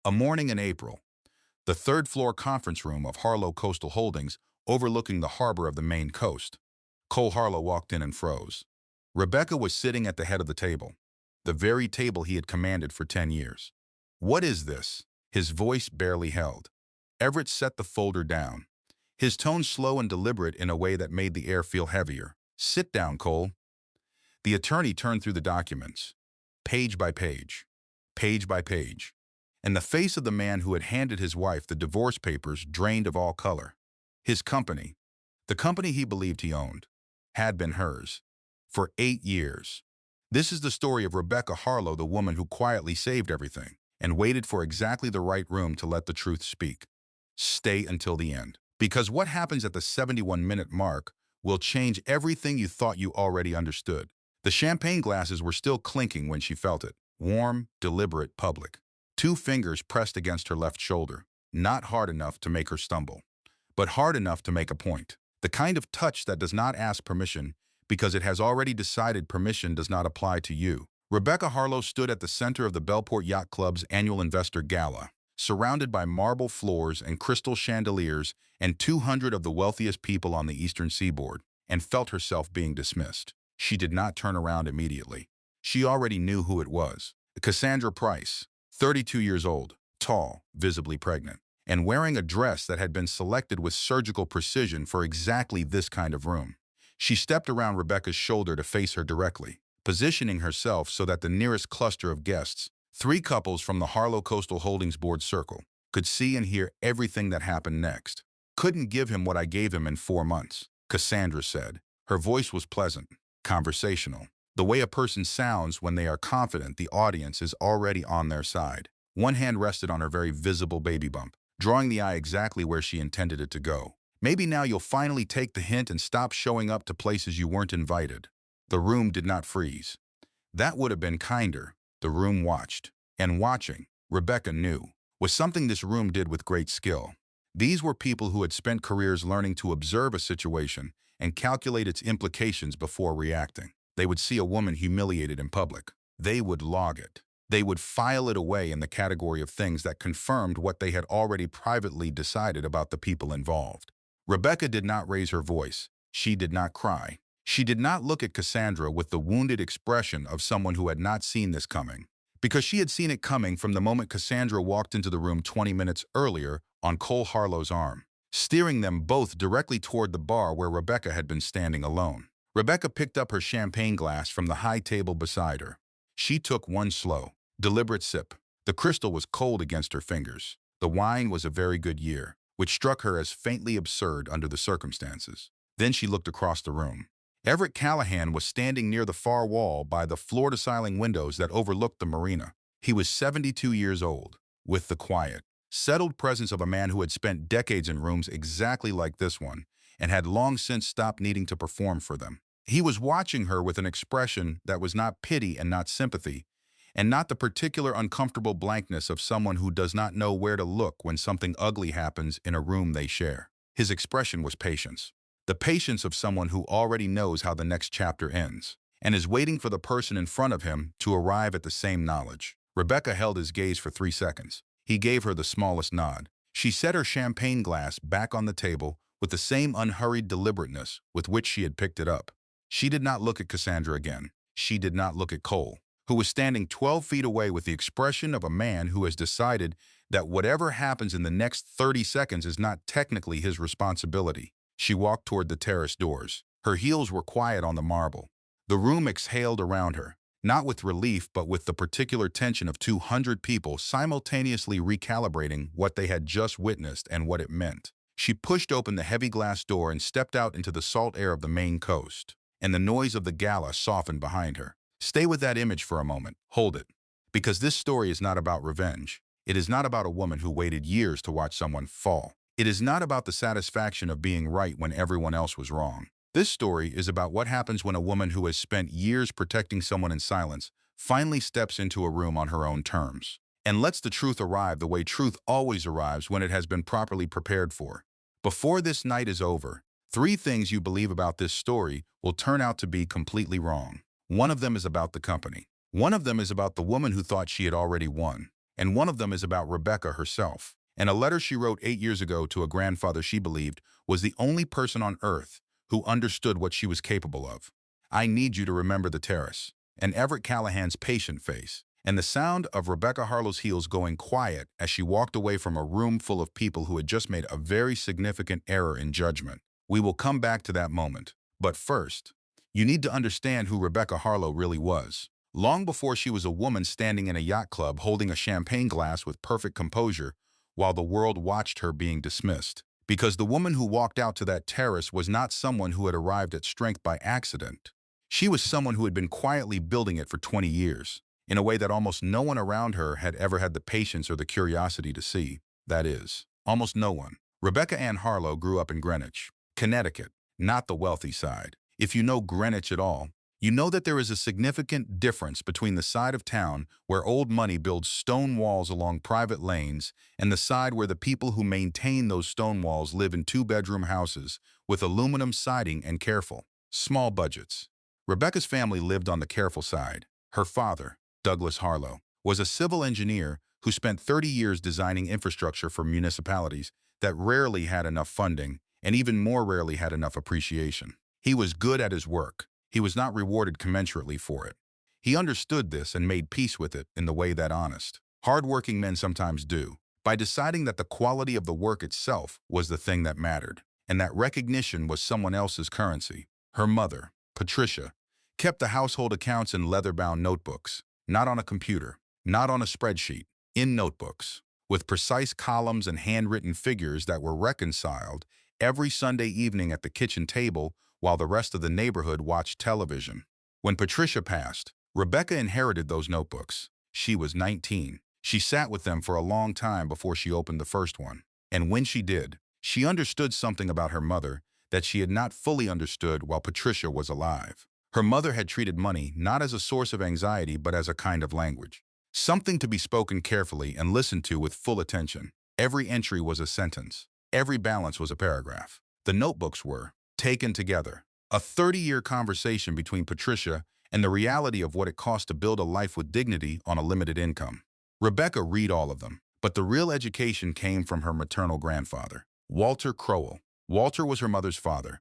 A morning in April, the third-floor conference room of Harlow Coastal Holdings overlooking the harbor of the Maine coast. Cole Harlow walked in and froze. Rebecca was sitting at the head of the table, the very table he had commanded for 10 years. "What is this?" His voice barely held. Everett set the folder down, his tone slow and deliberate in a way that made the air feel heavier. "Sit down, Cole." The attorney turned through the documents, page by page, page by page, and the face of the man who had handed his wife the divorce papers drained of all color. His company, the company he believed he owned, had been hers for 8 years. This is the story of Rebecca Harlow, the woman who quietly saved everything and waited for exactly the right room to let the truth speak. Stay until the end, because what happens at the 71-minute mark will change everything you thought you already understood. The champagne glasses were still clinking when she felt it, warm, deliberate, public. 2 fingers pressed against her left shoulder, not hard enough to make her stumble, but hard enough to make a point. The kind of touch that does not ask permission because it has already decided permission does not apply to you. Rebecca Harlow stood at the center of the Bellport Yacht Club's annual investor gala, surrounded by marble floors and crystal chandeliers and 200 of the wealthiest people on the eastern seaboard, and felt herself being dismissed. She did not turn around immediately. She already knew who it was. Cassandra Price, 32 years old, tall, visibly pregnant, and wearing a dress that had been selected with surgical precision for exactly this kind of room. She stepped around Rebecca's shoulder to face her directly, positioning herself so that the nearest cluster of guests, 3 couples from the Harlow Coastal Holdings board circle, could see and hear everything that happened next. "Couldn't give him what I gave him in 4 months, Cassandra said. Her voice was pleasant, conversational, the way a person sounds when they are confident the audience is already on their side. One hand rested on her very visible baby bump, drawing the eye exactly where she intended it to go. "Maybe now you'll finally take the hint and stop showing up to places you weren't invited." The room did not freeze. That would have been kinder. The room watched. And watching, Rebecca knew, was something this room did with great skill. These were people who had spent careers learning to observe a situation and calculate its implications before reacting. They would see a woman humiliated in public. They would log it. They would file it away in the category of things that confirmed what they had already privately decided about the people involved. Rebecca did not raise her voice. She did not cry. She did not look at Cassandra with the wounded expression of someone who had not seen this coming, because she had seen it coming from the moment Cassandra walked into the room 20 minutes earlier on Cole Harlow's arm, steering them both directly toward the bar where Rebecca had been standing alone. Rebecca picked up her champagne glass from the high table beside her. She took one slow, deliberate sip. The crystal was cold against her fingers. The wine was a very good year, which struck her as faintly absurd under the circumstances. Then she looked across the room. Everett Callahan was standing near the far wall by the floor-to-ceiling windows that overlooked the marina. He was 72 years old, with the quiet, settled presence of a man who had spent decades in rooms exactly like this one and had long since stopped needing to perform for them. He was watching her with an expression that was not pity and not sympathy, and not the particular uncomfortable blankness of someone who does not know where to look when something ugly happens in a room they share. His expression was patience. The patience of someone who already knows how the next chapter ends, and is waiting for the person in front of him to arrive at the same knowledge. Rebecca held his gaze for 3 seconds. He gave her the smallest nod. She set her champagne glass back on the table with the same unhurried deliberateness with which she had picked it up. She did not look at Cassandra again. She did not look at Cole, who was standing 12 feet away with the expression of a man who has decided that whatever happens in the next 30 seconds is not technically his responsibility. She walked toward the terrace doors. Her heels were quiet on the marble. The room exhaled around her, not with relief but with the particular tension of 200 people simultaneously recalibrating what they had just witnessed and what it meant. She pushed open the heavy glass door and stepped out into the salt air of the Maine coast, and the noise of the gala softened behind her. Stay with that image for a moment. Hold it. Because this story is not about revenge. It is not about a woman who waited years to watch someone fall. It is not about the satisfaction of being right when everyone else was wrong. This story is about what happens when a woman who has spent years protecting someone in silence finally steps into a room on her own terms and lets the truth arrive the way truth always arrives when it has been properly prepared for. Before this night is over, 3 things you believe about this story will turn out to be completely wrong. One of them is about the company. One of them is about the woman who thought she had already won. and one of them is about Rebecca herself. In a letter she wrote 8 years ago to a grandfather she believed was the only person on earth who understood what she was capable of. I need you to remember the terrace, and Everett Callahan's patient face, and the sound of Rebecca Harlow's heels going quiet as she walked away from a room full of people who had just made a very significant error in judgment. We will come back to that moment. But first, you need to understand who Rebecca Harlow really was. Long before she was a woman standing in a yacht club holding a champagne glass with perfect composure while the world watched her being dismissed. Because the woman who walked out to that terrace was not someone who had arrived at strength by accident. She was someone who had been quietly building it for 20 years, in a way that almost no one around her had ever had the patience or the curiosity to see. That is, almost no one. Rebecca Ann Harlow grew up in Greenwich, Connecticut, not the wealthy side. If you know Greenwich at all, you know that there is a significant difference between the side of town where old money builds stone walls along private lanes and the side where the people who maintain those stone walls live in two-bedroom houses with aluminum siding and careful, small budgets. Rebecca's family lived on the careful side. Her father, Douglas Harlow, was a civil engineer who spent 30 years designing infrastructure for municipalities that rarely had enough funding and even more rarely had enough appreciation. He was good at his work. He was not rewarded commensurately for it. He understood this and made peace with it in the way that honest, hard-working men sometimes do, by deciding that the quality of the work itself was the thing that mattered, and that recognition was someone else's currency. Her mother, Patricia, kept the household accounts in leather-bound notebooks, not on a computer, not on a spreadsheet, in notebooks, with precise columns and handwritten figures that were reconciled every Sunday evening at the kitchen table while the rest of the neighborhood watched television. When Patricia passed, Rebecca inherited those notebooks. She was 19. She sat with them for a long time before she opened the first one. And when she did, she understood something about her mother that she had not fully understood while Patricia was alive. Her mother had treated money not as a source of anxiety but as a kind of language. Something to be spoken carefully and listened to with full attention. Every entry was a sentence. Every balance was a paragraph. The notebooks were, taken together, a 30-year conversation between Patricia and the reality of what it cost to build a life with dignity on a limited income. Rebecca read all of them, but the real education came from her maternal grandfather, Walter Crowell. Walter was her mother's father,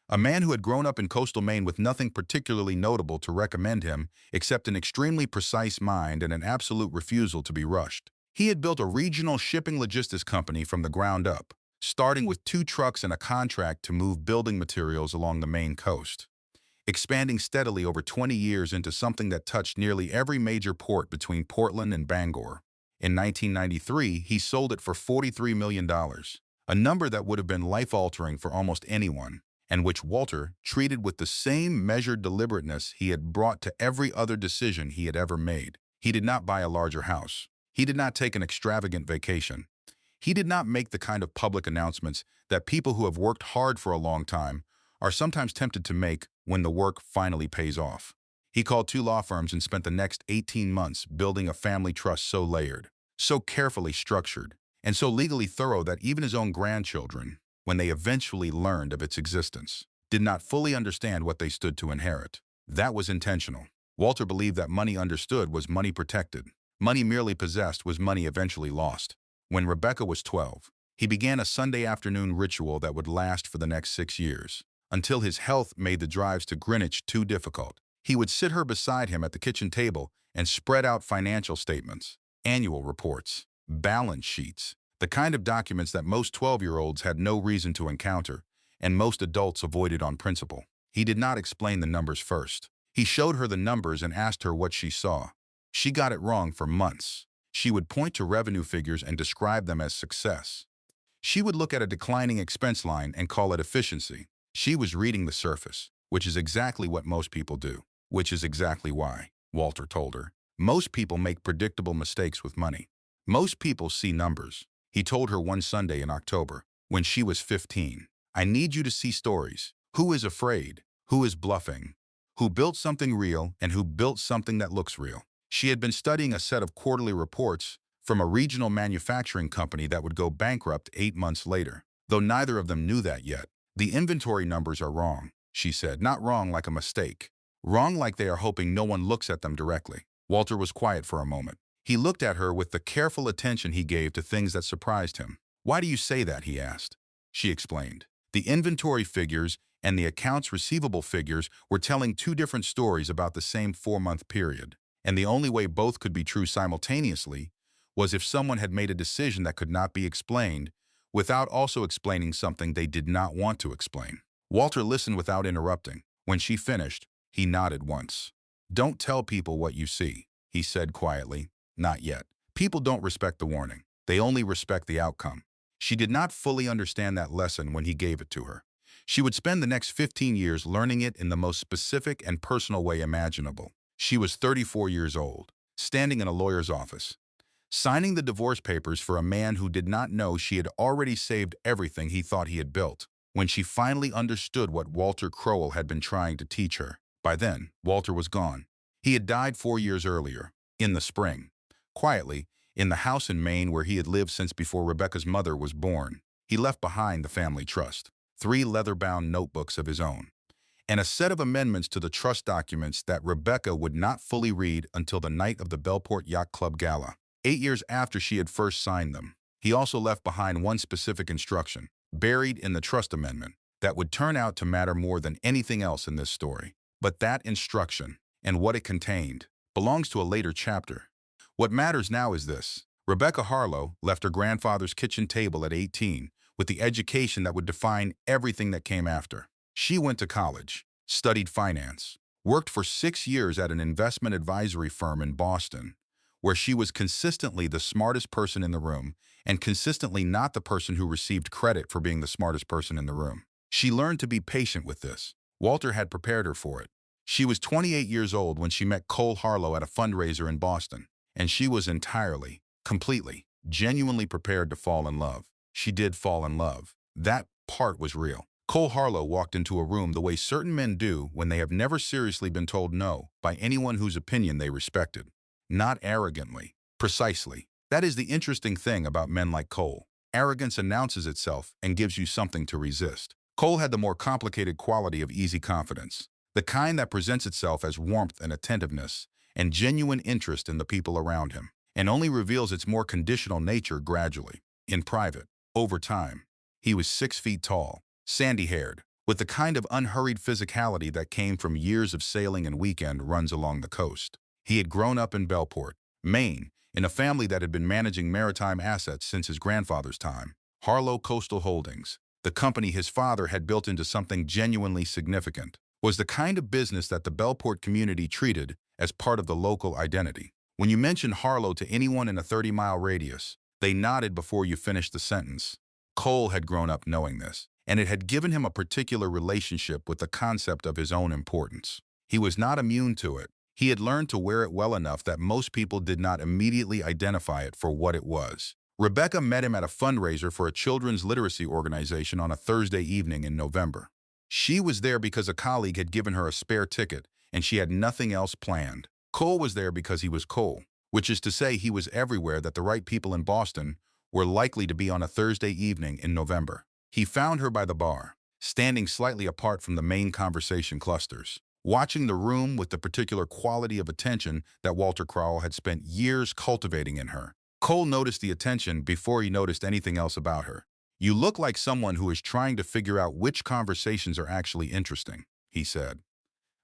a man who had grown up in coastal Maine with nothing particularly notable to recommend him except an extremely precise mind and an absolute refusal to be rushed. He had built a regional shipping logistics company from the ground up, starting with 2 trucks and a contract to move building materials along the Maine coast, expanding steadily over 20 years into something that touched nearly every major port between Portland and Bangor. In 1993, he sold it for $43 million, a number that would have been life-altering for almost anyone, and which Walter treated with the same measured deliberateness he had brought to every other decision he had ever made. He did not buy a larger house. He did not take an extravagant vacation. He did not make the kind of public announcements that people who have worked hard for a long time are sometimes tempted to make when the work finally pays off. He called 2 law firms and spent the next 18 months building a family trust so layered, so carefully structured, and so legally thorough that even his own grandchildren, when they eventually learned of its existence, did not fully understand what they stood to inherit. That was intentional. Walter believed that money understood was money protected. Money merely possessed was money eventually lost. When Rebecca was 12, he began a Sunday afternoon ritual that would last for the next 6 years, until his health made the drives to Greenwich too difficult. He would sit her beside him at the kitchen table and spread out financial statements, annual reports, balance sheets, the kind of documents that most 12-year-olds had no reason to encounter, and most adults avoided on principle. He did not explain the numbers first. He showed her the numbers and asked her what she saw. She got it wrong for months. She would point to revenue figures and describe them as success. She would look at a declining expense line and call it efficiency. She was reading the surface, which is exactly what most people do, which is exactly why, Walter told her, most people make predictable mistakes with money. Most people see numbers. He told her one Sunday in October, when she was 15, I need you to see stories. Who is afraid? Who is bluffing? Who built something real and who built something that looks real? She had been studying a set of quarterly reports from a regional manufacturing company that would go bankrupt 8 months later. Though neither of them knew that yet. The inventory numbers are wrong, she said, not wrong like a mistake. Wrong like they are hoping no one looks at them directly. Walter was quiet for a moment. He looked at her with the careful attention he gave to things that surprised him. "Why do you say that?" he asked. She explained. The inventory figures and the accounts receivable figures were telling two different stories about the same 4-month period, and the only way both could be true simultaneously was if someone had made a decision that could not be explained without also explaining something they did not want to explain. Walter listened without interrupting. When she finished, he nodded once. "Don't tell people what you see," he said quietly. "Not yet. People don't respect the warning. They only respect the outcome." She did not fully understand that lesson when he gave it to her. She would spend the next 15 years learning it in the most specific and personal way imaginable. She was 34 years old, standing in a lawyer's office, signing the divorce papers for a man who did not know she had already saved everything he thought he had built, when she finally understood what Walter Crowell had been trying to teach her. By then, Walter was gone. He had died 4 years earlier, in the spring. Quietly, in the house in Maine where he had lived since before Rebecca's mother was born, he left behind the family trust, 3 leather-bound notebooks of his own, and a set of amendments to the trust documents that Rebecca would not fully read until the night of the Bellport Yacht Club Gala, 8 years after she had first signed them. He also left behind one specific instruction, buried in the trust amendment, that would turn out to matter more than anything else in this story. But that instruction, and what it contained, belongs to a later chapter. What matters now is this. Rebecca Harlow left her grandfather's kitchen table at 18 with the education that would define everything that came after. She went to college, studied finance, worked for 6 years at an investment advisory firm in Boston, where she was consistently the smartest person in the room and consistently not the person who received credit for being the smartest person in the room. She learned to be patient with this. Walter had prepared her for it. She was 28 years old when she met Cole Harlow at a fundraiser in Boston, and she was entirely, completely, genuinely prepared to fall in love. She did fall in love. That part was real. Cole Harlow walked into a room the way certain men do when they have never seriously been told no by anyone whose opinion they respected. Not arrogantly. Precisely. That is the interesting thing about men like Cole. Arrogance announces itself and gives you something to resist. Cole had the more complicated quality of easy confidence, the kind that presents itself as warmth and attentiveness and genuine interest in the people around him, and only reveals its more conditional nature gradually, in private, over time. He was 6 feet tall, sandy-haired, with the kind of unhurried physicality that came from years of sailing and weekend runs along the coast. He had grown up in Bellport, Maine, in a family that had been managing maritime assets since his grandfather's time. Harlow Coastal Holdings, the company his father had built into something genuinely significant, was the kind of business that the Bellport community treated as part of the local identity. When you mentioned Harlow to anyone in a 30-mile radius, they nodded before you finished the sentence. Cole had grown up knowing this, and it had given him a particular relationship with the concept of his own importance. He was not immune to it. He had learned to wear it well enough that most people did not immediately identify it for what it was. Rebecca met him at a fundraiser for a children's literacy organization on a Thursday evening in November. She was there because a colleague had given her a spare ticket, and she had nothing else planned. Cole was there because he was Cole, which is to say he was everywhere that the right people in Boston were likely to be on a Thursday evening in November. He found her by the bar, standing slightly apart from the main conversation clusters, watching the room with the particular quality of attention that Walter Crowell had spent years cultivating in her. Cole noticed the attention before he noticed anything else about her. "You look like someone who is trying to figure out which conversations are actually interesting," he said,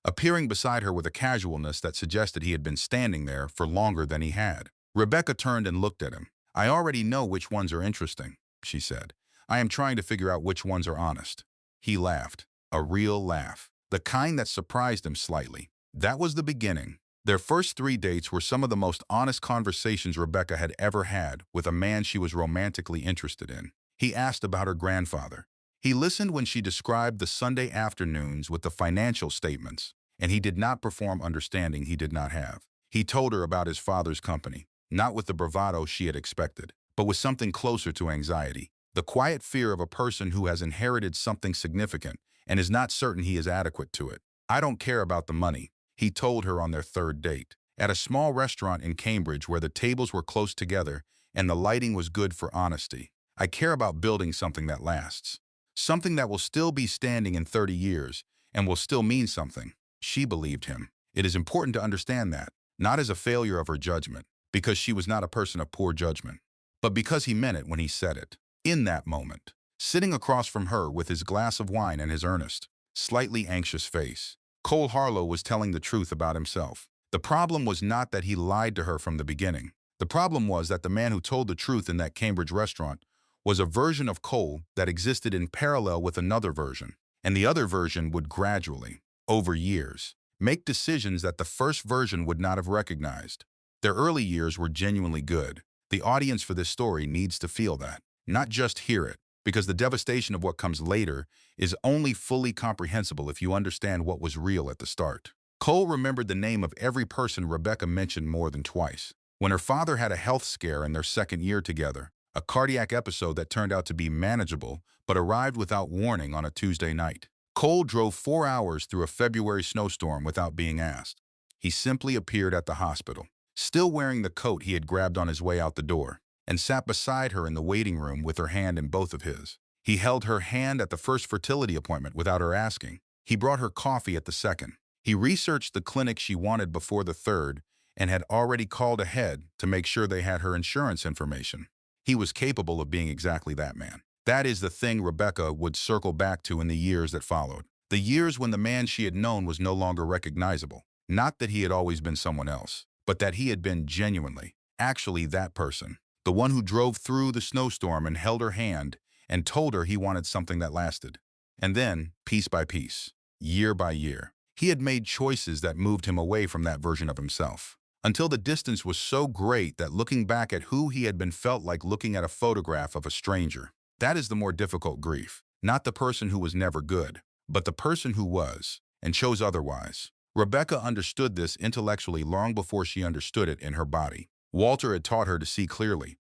appearing beside her with a casualness that suggested he had been standing there for longer than he had. Rebecca turned and looked at him. "I already know which ones are interesting," she said. "I am trying to figure out which ones are honest." He laughed, a real laugh, the kind that surprised him slightly. That was the beginning. Their first 3 dates were some of the most honest conversations Rebecca had ever had with a man she was romantically interested in. He asked about her grandfather. He listened when she described the Sunday afternoons with the financial statements, and he did not perform understanding he did not have. He told her about his father's company, not with the bravado she had expected, but with something closer to anxiety, the quiet fear of a person who has inherited something significant and is not certain he is adequate to it. "I don't care about the money," he told her on their 3rd date, at a small restaurant in Cambridge where the tables were close together and the lighting was good for honesty. "I care about building something that lasts. Something that will still be standing in 30 years and will still mean something." She believed him. It is important to understand that, not as a failure of her judgment, because she was not a person of poor judgment, but because he meant it when he said it. In that moment, sitting across from her with his glass of wine and his earnest, slightly anxious face, Cole Harlow was telling the truth about himself. The problem was not that he lied to her from the beginning. The problem was that the man who told the truth in that Cambridge restaurant was a version of Cole that existed in parallel with another version, and the other version would gradually, over years, make decisions that the first version would not have recognized. Their early years were genuinely good. The audience for this story needs to feel that, not just hear it, because the devastation of what comes later is only fully comprehensible if you understand what was real at the start. Cole remembered the name of every person Rebecca mentioned more than twice. When her father had a health scare in their second year together, a cardiac episode that turned out to be manageable but arrived without warning on a Tuesday night. Cole drove 4 hours through a February snowstorm without being asked. He simply appeared at the hospital, still wearing the coat he had grabbed on his way out the door, and sat beside her in the waiting room with her hand in both of his. He held her hand at the first fertility appointment without her asking. He brought her coffee at the second. He researched the clinic she wanted before the third and had already called ahead to make sure they had her insurance information. He was capable of being exactly that man. That is the thing Rebecca would circle back to in the years that followed. The years when the man she had known was no longer recognizable. Not that he had always been someone else, but that he had been genuinely, actually that person. The one who drove through the snowstorm and held her hand and told her he wanted something that lasted. And then, piece by piece, year by year, he had made choices that moved him away from that version of himself. Until the distance was so great that looking back at who he had been felt like looking at a photograph of a stranger. That is the more difficult grief. Not the person who was never good, but the person who was, and chose otherwise. Rebecca understood this intellectually long before she understood it in her body. Walter had taught her to see clearly.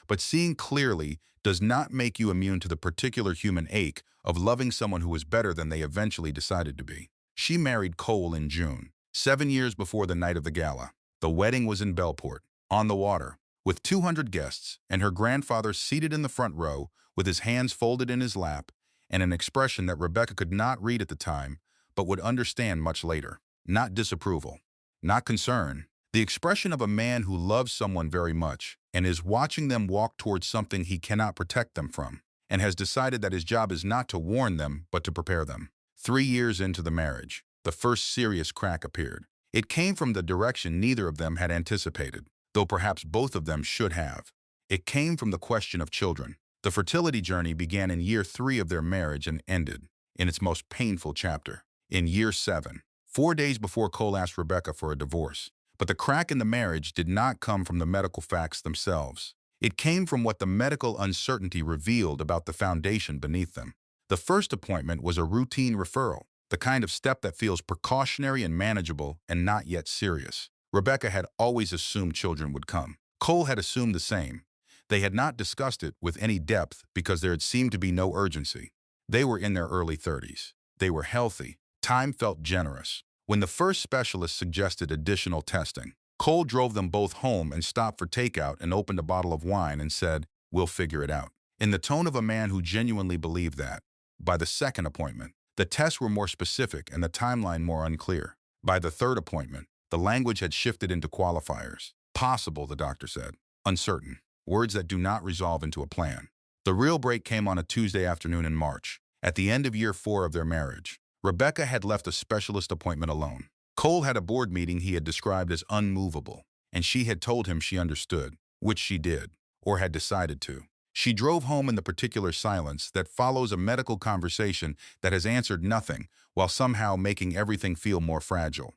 But seeing clearly does not make you immune to the particular human ache of loving someone who was better than they eventually decided to be. She married Cole in June, 7 years before the night of the gala. The wedding was in Bellport, on the water, with 200 guests, and her grandfather seated in the front row with his hands folded in his lap and an expression that Rebecca could not read at the time but would understand much later. Not disapproval, not concern. The expression of a man who loves someone very much and is watching them walk towards something he cannot protect them from, and has decided that his job is not to warn them but to prepare them. 3 years into the marriage, the first serious crack appeared. It came from the direction neither of them had anticipated, though perhaps both of them should have. It came from the question of children. The fertility journey began in year 3 of their marriage and ended, in its most painful chapter, in year 7, 4 days before Cole asked Rebecca for a divorce. But the crack in the marriage did not come from the medical facts themselves. It came from what the medical uncertainty revealed about the foundation beneath them. The first appointment was a routine referral, the kind of step that feels precautionary and manageable and not yet serious. Rebecca had always assumed children would come. Cole had assumed the same. They had not discussed it with any depth because there had seemed to be no urgency. They were in their early 30s. They were healthy. Time felt generous. When the first specialist suggested additional testing, Cole drove them both home and stopped for takeout and opened a bottle of wine and said, "We'll figure it out," in the tone of a man who genuinely believed that. By the second appointment, the tests were more specific and the timeline more unclear. By the third appointment, the language had shifted into qualifiers. Possible, the doctor said. Uncertain. Words that do not resolve into a plan. The real break came on a Tuesday afternoon in March, at the end of year 4 of their marriage. Rebecca had left a specialist appointment alone. Cole had a board meeting he had described as unmovable, and she had told him she understood, which she did, or had decided to. She drove home in the particular silence that follows a medical conversation that has answered nothing while somehow making everything feel more fragile.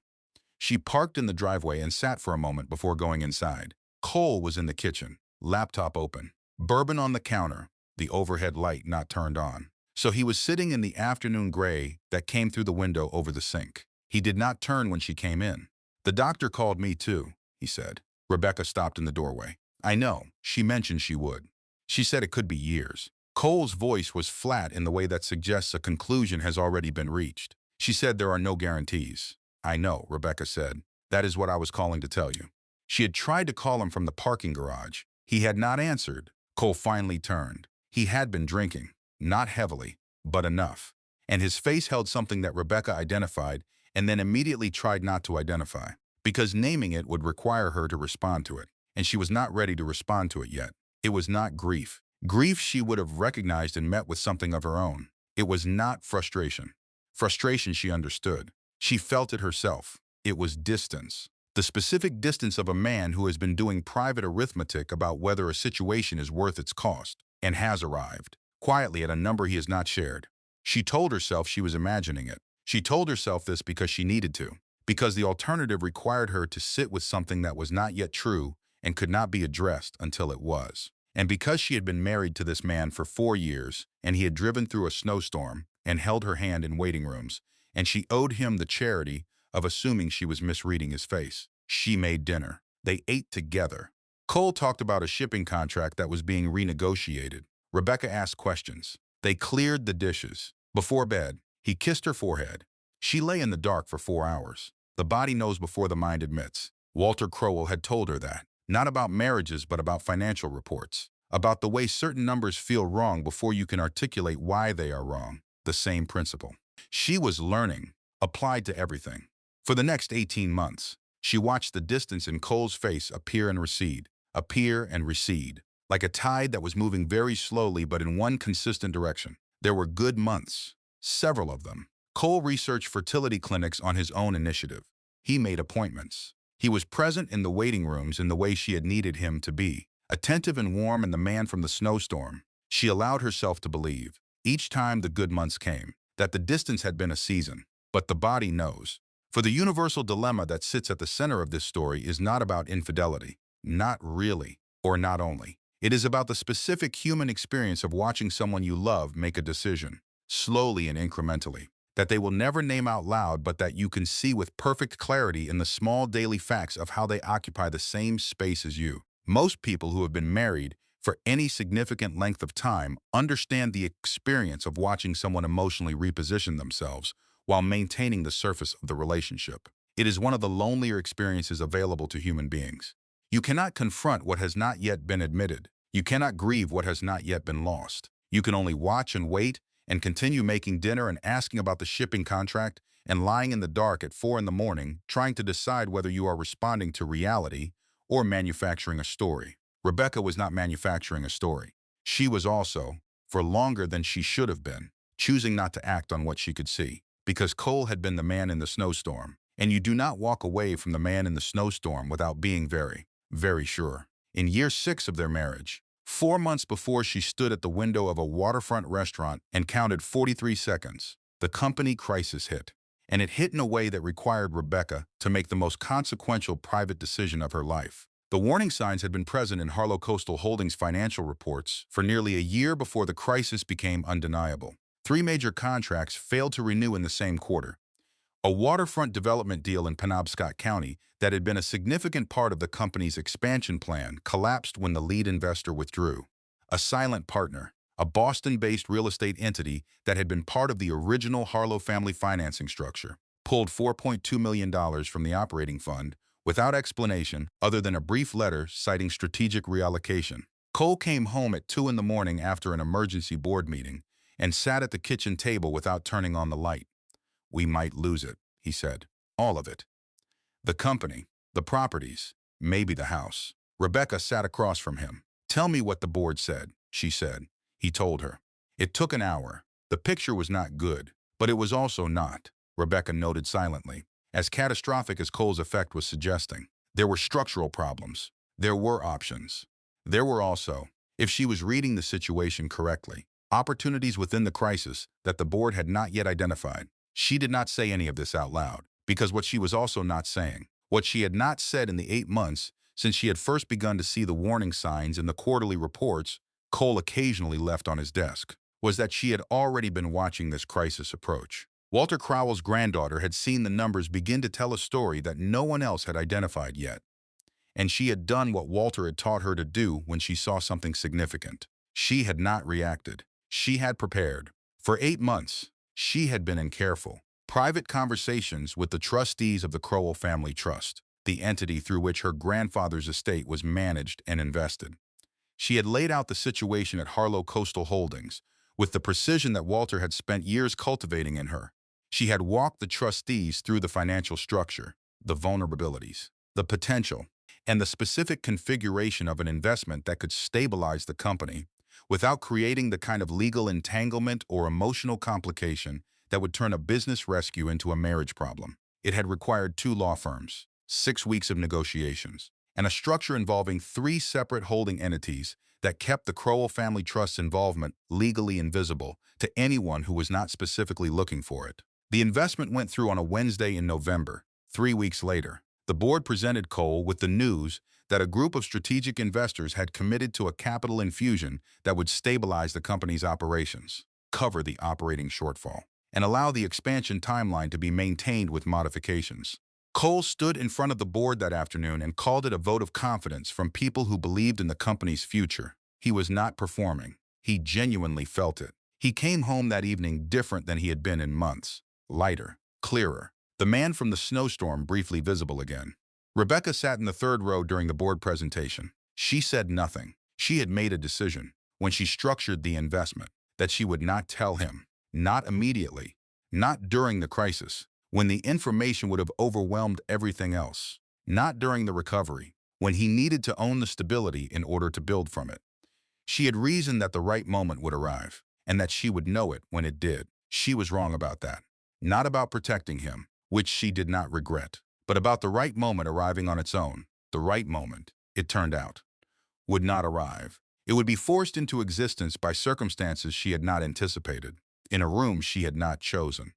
She parked in the driveway and sat for a moment before going inside. Cole was in the kitchen, laptop open, bourbon on the counter, the overhead light not turned on. So he was sitting in the afternoon gray that came through the window over the sink. He did not turn when she came in. "The doctor called me too," he said. Rebecca stopped in the doorway. "I know. She mentioned she would. She said it could be years." Cole's voice was flat in the way that suggests a conclusion has already been reached. "She said there are no guarantees." "I know," Rebecca said. "That is what I was calling to tell you." She had tried to call him from the parking garage. He had not answered. Cole finally turned. He had been drinking, not heavily, but enough. And his face held something that Rebecca identified and then immediately tried not to identify, because naming it would require her to respond to it. and she was not ready to respond to it yet. It was not grief. Grief she would have recognized and met with something of her own. It was not frustration. Frustration she understood. She felt it herself. It was distance. The specific distance of a man who has been doing private arithmetic about whether a situation is worth its cost, and has arrived, quietly at a number he has not shared. She told herself she was imagining it. She told herself this because she needed to, because the alternative required her to sit with something that was not yet true and could not be addressed until it was. And because she had been married to this man for 4 years, and he had driven through a snowstorm and held her hand in waiting rooms, and she owed him the charity of assuming she was misreading his face. She made dinner. They ate together. Cole talked about a shipping contract that was being renegotiated. Rebecca asked questions. They cleared the dishes. Before bed, he kissed her forehead. She lay in the dark for 4 hours. The body knows before the mind admits. Walter Crowell had told her that. Not about marriages, but about financial reports. About the way certain numbers feel wrong before you can articulate why they are wrong. The same principle. She was learning, applied to everything. For the next 18 months, she watched the distance in Cole's face appear and recede, like a tide that was moving very slowly but in one consistent direction. There were good months, several of them. Cole researched fertility clinics on his own initiative. He made appointments. He was present in the waiting rooms in the way she had needed him to be, attentive and warm in the man from the snowstorm. She allowed herself to believe, each time the good months came, that the distance had been a season. But the body knows. For the universal dilemma that sits at the center of this story is not about infidelity, not really, or not only. It is about the specific human experience of watching someone you love make a decision, slowly and incrementally, that they will never name out loud but that you can see with perfect clarity in the small daily facts of how they occupy the same space as you. Most people who have been married for any significant length of time understand the experience of watching someone emotionally reposition themselves while maintaining the surface of the relationship. It is one of the lonelier experiences available to human beings. You cannot confront what has not yet been admitted. You cannot grieve what has not yet been lost. You can only watch and wait and continue making dinner and asking about the shipping contract and lying in the dark at 4 in the morning trying to decide whether you are responding to reality or manufacturing a story. Rebecca was not manufacturing a story. She was also, for longer than she should have been, choosing not to act on what she could see. Because Cole had been the man in the snowstorm, and you do not walk away from the man in the snowstorm without being very, very sure. In year 6 of their marriage, 4 months before she stood at the window of a waterfront restaurant and counted 43 seconds, the company crisis hit. And it hit in a way that required Rebecca to make the most consequential private decision of her life. The warning signs had been present in Harlow Coastal Holdings' financial reports for nearly a year before the crisis became undeniable. 3 major contracts failed to renew in the same quarter. A waterfront development deal in Penobscot County that had been a significant part of the company's expansion plan collapsed when the lead investor withdrew. A silent partner, a Boston-based real estate entity that had been part of the original Harlow family financing structure, pulled $4.2 million from the operating fund without explanation other than a brief letter citing strategic reallocation. Cole came home at 2 in the morning after an emergency board meeting and sat at the kitchen table without turning on the light. "We might lose it," he said. "All of it. The company, the properties, maybe the house." Rebecca sat across from him. "Tell me what the board said," she said. He told her. It took an hour. The picture was not good, but it was also not, Rebecca noted silently, as catastrophic as Cole's effect was suggesting. There were structural problems. There were options. There were also, if she was reading the situation correctly, opportunities within the crisis that the board had not yet identified. She did not say any of this out loud, because what she was also not saying, what she had not said in the 8 months since she had first begun to see the warning signs in the quarterly reports Cole occasionally left on his desk, was that she had already been watching this crisis approach. Walter Crowell's granddaughter had seen the numbers begin to tell a story that no one else had identified yet. And she had done what Walter had taught her to do when she saw something significant. She had not reacted. She had prepared. For 8 months, she had been in careful, private conversations with the trustees of the Crowell Family Trust, the entity through which her grandfather's estate was managed and invested. She had laid out the situation at Harlow Coastal Holdings with the precision that Walter had spent years cultivating in her. She had walked the trustees through the financial structure, the vulnerabilities, the potential, and the specific configuration of an investment that could stabilize the company without creating the kind of legal entanglement or emotional complication that would turn a business rescue into a marriage problem. It had required 2 law firms, 6 weeks of negotiations, and a structure involving 3 separate holding entities that kept the Crowell family trust's involvement legally invisible to anyone who was not specifically looking for it. The investment went through on a Wednesday in November. 3 weeks later, the board presented Cole with the news that a group of strategic investors had committed to a capital infusion that would stabilize the company's operations, cover the operating shortfall, and allow the expansion timeline to be maintained with modifications. Cole stood in front of the board that afternoon and called it a vote of confidence from people who believed in the company's future. He was not performing. He genuinely felt it. He came home that evening different than he had been in months. Lighter, clearer. The man from the snowstorm briefly visible again. Rebecca sat in the 3rd row during the board presentation. She said nothing. She had made a decision, when she structured the investment, that she would not tell him. Not immediately. Not during the crisis, when the information would have overwhelmed everything else. Not during the recovery, when he needed to own the stability in order to build from it. She had reasoned that the right moment would arrive, and that she would know it when it did. She was wrong about that. Not about protecting him, which she did not regret, but about the right moment arriving on its own. The right moment, it turned out, would not arrive. It would be forced into existence by circumstances she had not anticipated, in a room she had not chosen,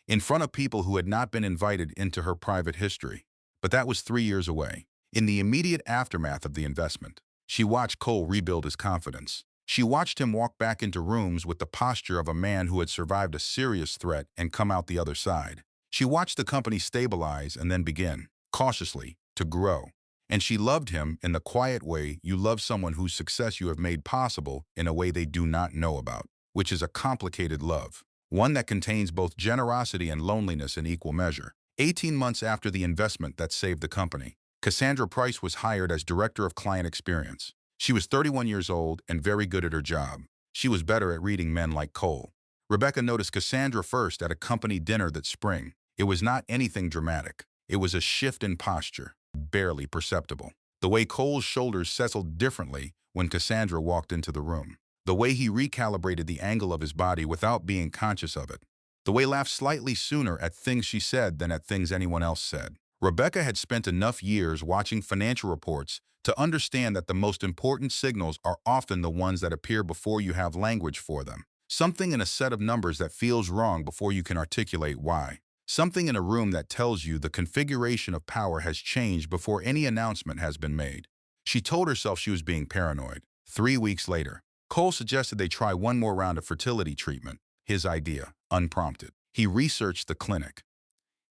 in front of people who had not been invited into her private history. But that was 3 years away. In the immediate aftermath of the investment, she watched Cole rebuild his confidence. She watched him walk back into rooms with the posture of a man who had survived a serious threat and come out the other side. She watched the company stabilize and then begin, cautiously, to grow. And she loved him in the quiet way you love someone whose success you have made possible in a way they do not know about, which is a complicated love, one that contains both generosity and loneliness in equal measure. 18 months after the investment that saved the company, Cassandra Price was hired as Director of Client Experience. She was 31 years old and very good at her job. She was better at reading men like Cole. Rebecca noticed Cassandra first at a company dinner that spring. It was not anything dramatic. It was a shift in posture, barely perceptible. The way Cole's shoulders settled differently when Cassandra walked into the room. The way he recalibrated the angle of his body without being conscious of it. The way he laughed slightly sooner at things she said than at things anyone else said. Rebecca had spent enough years watching financial reports to understand that the most important signals are often the ones that appear before you have language for them. Something in a set of numbers that feels wrong before you can articulate why. Something in a room that tells you the configuration of power has changed before any announcement has been made. She told herself she was being paranoid. 3 weeks later, Cole suggested they try one more round of fertility treatment. His idea, unprompted. He researched the clinic.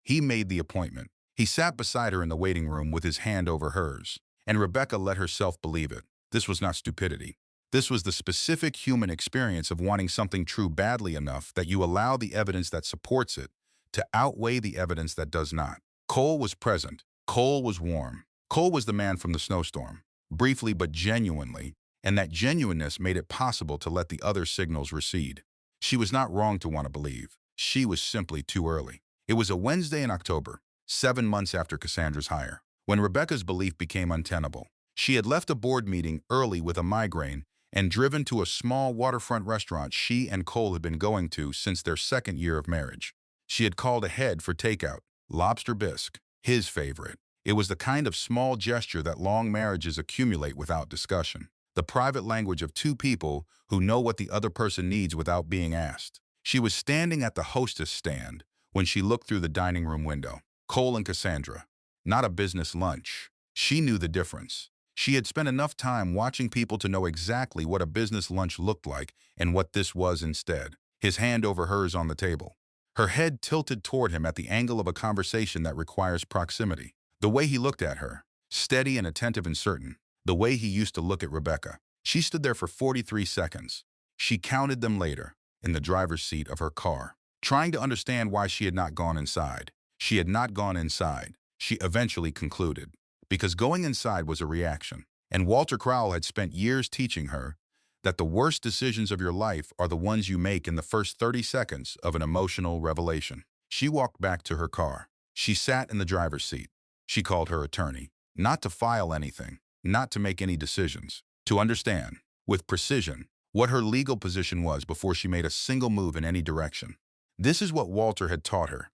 He made the appointment. He sat beside her in the waiting room with his hand over hers. And Rebecca let herself believe it. This was not stupidity. This was the specific human experience of wanting something true badly enough that you allow the evidence that supports it to outweigh the evidence that does not. Cole was present. Cole was warm. Cole was the man from the snowstorm, briefly but genuinely, and that genuineness made it possible to let the other signals recede. She was not wrong to want to believe. She was simply too early. It was a Wednesday in October, 7 months after Cassandra's hire, when Rebecca's belief became untenable. She had left a board meeting early with a migraine and driven to a small waterfront restaurant she and Cole had been going to since their 2nd year of marriage. She had called ahead for takeout, lobster bisque, his favorite. It was the kind of small gesture that long marriages accumulate without discussion. The private language of 2 people who know what the other person needs without being asked. She was standing at the hostess stand when she looked through the dining room window. Cole and Cassandra. Not a business lunch. She knew the difference. She had spent enough time watching people to know exactly what a business lunch looked like and what this was instead. His hand over hers on the table. Her head tilted toward him at the angle of a conversation that requires proximity. The way he looked at her, steady and attentive and certain. The way he used to look at Rebecca. She stood there for 43 seconds. She counted them later, in the driver's seat of her car, trying to understand why she had not gone inside. She had not gone inside, she eventually concluded, because going inside was a reaction. And Walter Crowell had spent years teaching her that the worst decisions of your life are the ones you make in the first 30 seconds of an emotional revelation. She walked back to her car. She sat in the driver's seat. She called her attorney. not to file anything, not to make any decisions, to understand, with precision, what her legal position was before she made a single move in any direction. This is what Walter had taught her.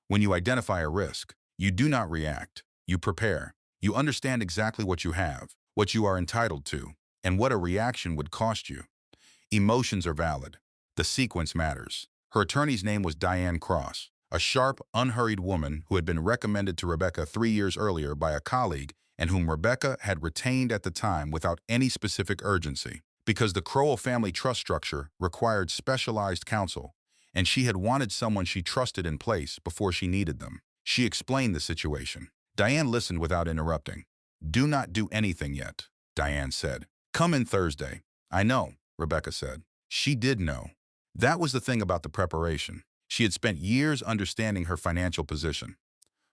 When you identify a risk, you do not react, you prepare. You understand exactly what you have, what you are entitled to, and what a reaction would cost you. Emotions are valid. The sequence matters. Her attorney's name was Diane Cross, a sharp, unhurried woman who had been recommended to Rebecca 3 years earlier by a colleague and whom Rebecca had retained at the time without any specific urgency, because the Crowell family trust structure required specialized counsel, and she had wanted someone she trusted in place before she needed them. She explained the situation. Diane listened without interrupting. "Do not do anything yet," Diane said. "Come in Thursday." "I know," Rebecca said. She did know. That was the thing about the preparation. She had spent years understanding her financial position,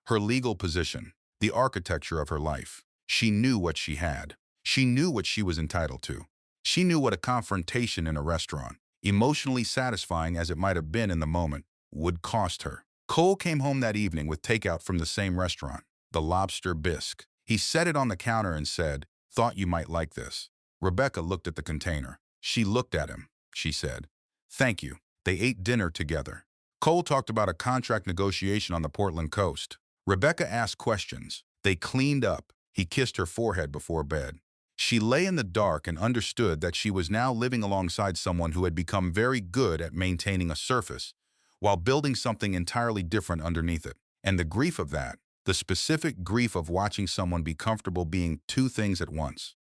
her legal position, the architecture of her life. She knew what she had. She knew what she was entitled to. She knew what a confrontation in a restaurant, emotionally satisfying as it might have been in the moment, would cost her. Cole came home that evening with takeout from the same restaurant, the lobster bisque. He set it on the counter and said, "Thought you might like this." Rebecca looked at the container. She looked at him. She said, "Thank you." They ate dinner together. Cole talked about a contract negotiation on the Portland coast. Rebecca asked questions. They cleaned up. He kissed her forehead before bed. She lay in the dark and understood that she was now living alongside someone who had become very good at maintaining a surface, while building something entirely different underneath it. And the grief of that, the specific grief of watching someone be comfortable being two things at once,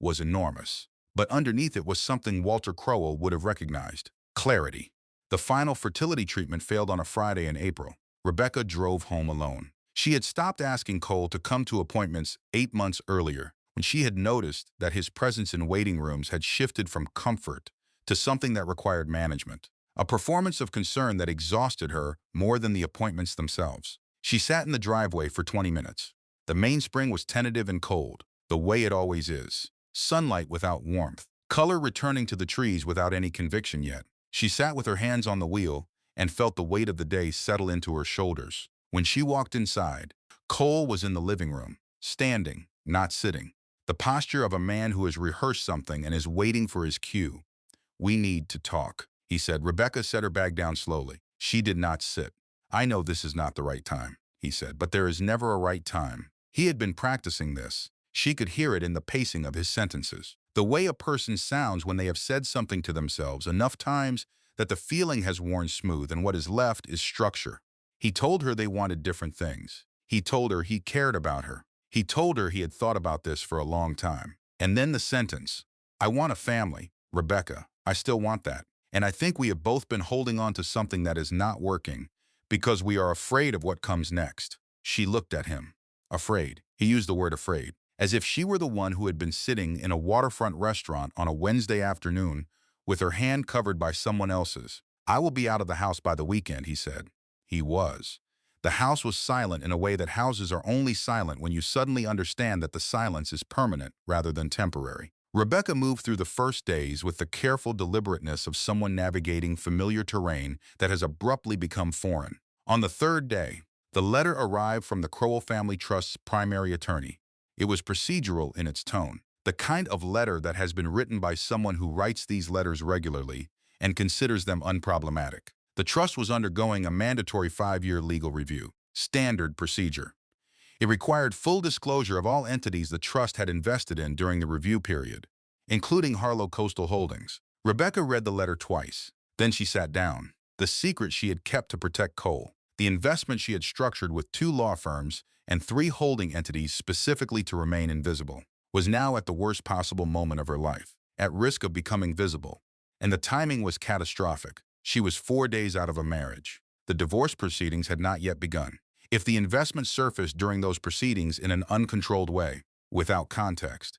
was enormous. But underneath it was something Walter Crowell would have recognized: clarity. The final fertility treatment failed on a Friday in April. Rebecca drove home alone. She had stopped asking Cole to come to appointments 8 months earlier, when she had noticed that his presence in waiting rooms had shifted from comfort to something that required management, a performance of concern that exhausted her more than the appointments themselves. She sat in the driveway for 20 minutes. The mainspring was tentative and cold, the way it always is. Sunlight without warmth, color returning to the trees without any conviction yet. She sat with her hands on the wheel and felt the weight of the day settle into her shoulders. When she walked inside, Cole was in the living room, standing, not sitting. The posture of a man who has rehearsed something and is waiting for his cue. "We need to talk," he said. Rebecca set her bag down slowly. She did not sit. "I know this is not the right time," he said, "but there is never a right time." He had been practicing this. She could hear it in the pacing of his sentences, the way a person sounds when they have said something to themselves enough times that the feeling has worn smooth and what is left is structure. He told her they wanted different things. He told her he cared about her. He told her he had thought about this for a long time. And then the sentence, "I want a family, Rebecca. I still want that. And I think we have both been holding on to something that is not working because we are afraid of what comes next." She looked at him. Afraid. He used the word afraid, as if she were the one who had been sitting in a waterfront restaurant on a Wednesday afternoon with her hand covered by someone else's. "I will be out of the house by the weekend," he said. He was. The house was silent in a way that houses are only silent when you suddenly understand that the silence is permanent rather than temporary. Rebecca moved through the first days with the careful deliberateness of someone navigating familiar terrain that has abruptly become foreign. On the third day, the letter arrived from the Crowell Family Trust's primary attorney. It was procedural in its tone, the kind of letter that has been written by someone who writes these letters regularly and considers them unproblematic. The trust was undergoing a mandatory 5-year legal review, standard procedure. It required full disclosure of all entities the trust had invested in during the review period, including Harlow Coastal Holdings. Rebecca read the letter twice. Then she sat down. The secret she had kept to protect Cole, the investment she had structured with 2 law firms and 3 holding entities specifically to remain invisible, was now at the worst possible moment of her life, at risk of becoming visible. And the timing was catastrophic. She was 4 days out of a marriage. The divorce proceedings had not yet begun. If the investment surfaced during those proceedings in an uncontrolled way, without context,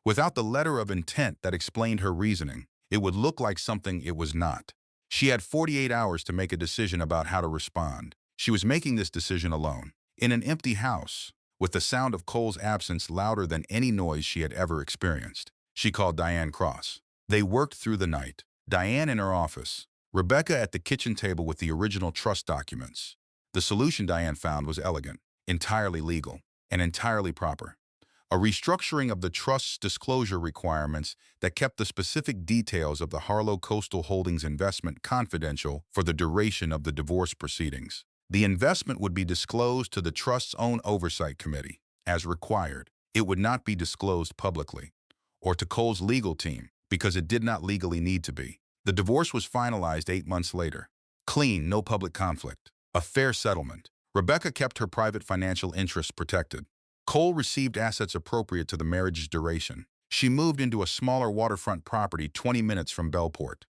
without the letter of intent that explained her reasoning, it would look like something it was not. She had 48 hours to make a decision about how to respond. She was making this decision alone, in an empty house, with the sound of Cole's absence louder than any noise she had ever experienced. She called Diane Cross. They worked through the night, Diane in her office, Rebecca at the kitchen table with the original trust documents. The solution Diane found was elegant, entirely legal, and entirely proper. a restructuring of the trust's disclosure requirements that kept the specific details of the Harlow Coastal Holdings investment confidential for the duration of the divorce proceedings. The investment would be disclosed to the trust's own oversight committee, as required. It would not be disclosed publicly, or to Cole's legal team, because it did not legally need to be. The divorce was finalized 8 months later. Clean, no public conflict. A fair settlement. Rebecca kept her private financial interests protected. Cole received assets appropriate to the marriage's duration. She moved into a smaller waterfront property 20 minutes from Bellport.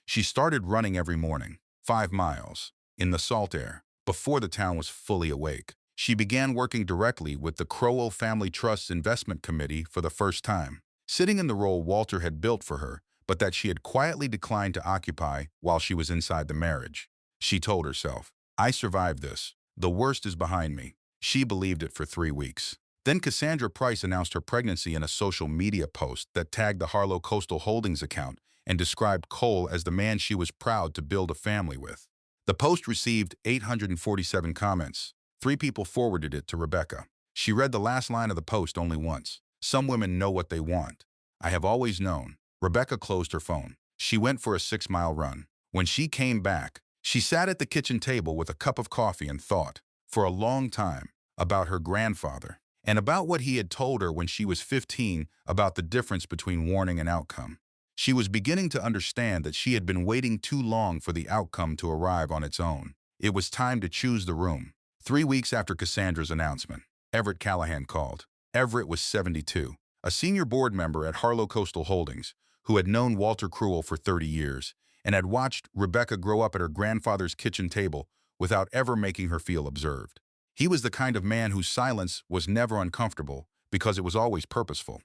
She started running every morning, 5 miles, in the salt air, before the town was fully awake. She began working directly with the Crowell Family Trust's investment committee for the first time, sitting in the role Walter had built for her, but that she had quietly declined to occupy while she was inside the marriage. She told herself, "I survived this. The worst is behind me." She believed it for 3 weeks. Then Cassandra Price announced her pregnancy in a social media post that tagged the Harlow Coastal Holdings account and described Cole as the man she was proud to build a family with. The post received 847 comments. 3 people forwarded it to Rebecca. She read the last line of the post only once. "Some women know what they want. I have always known." Rebecca closed her phone. She went for a 6-mile run. When she came back, she sat at the kitchen table with a cup of coffee and thought, for a long time, about her grandfather, and about what he had told her when she was 15 about the difference between warning and outcome. She was beginning to understand that she had been waiting too long for the outcome to arrive on its own. It was time to choose the room. 3 weeks after Cassandra's announcement, Everett Callahan called. Everett was 72, a senior board member at Harlow Coastal Holdings, who had known Walter Crewell for 30 years and had watched Rebecca grow up at her grandfather's kitchen table without ever making her feel observed. He was the kind of man whose silence was never uncomfortable because it was always purposeful.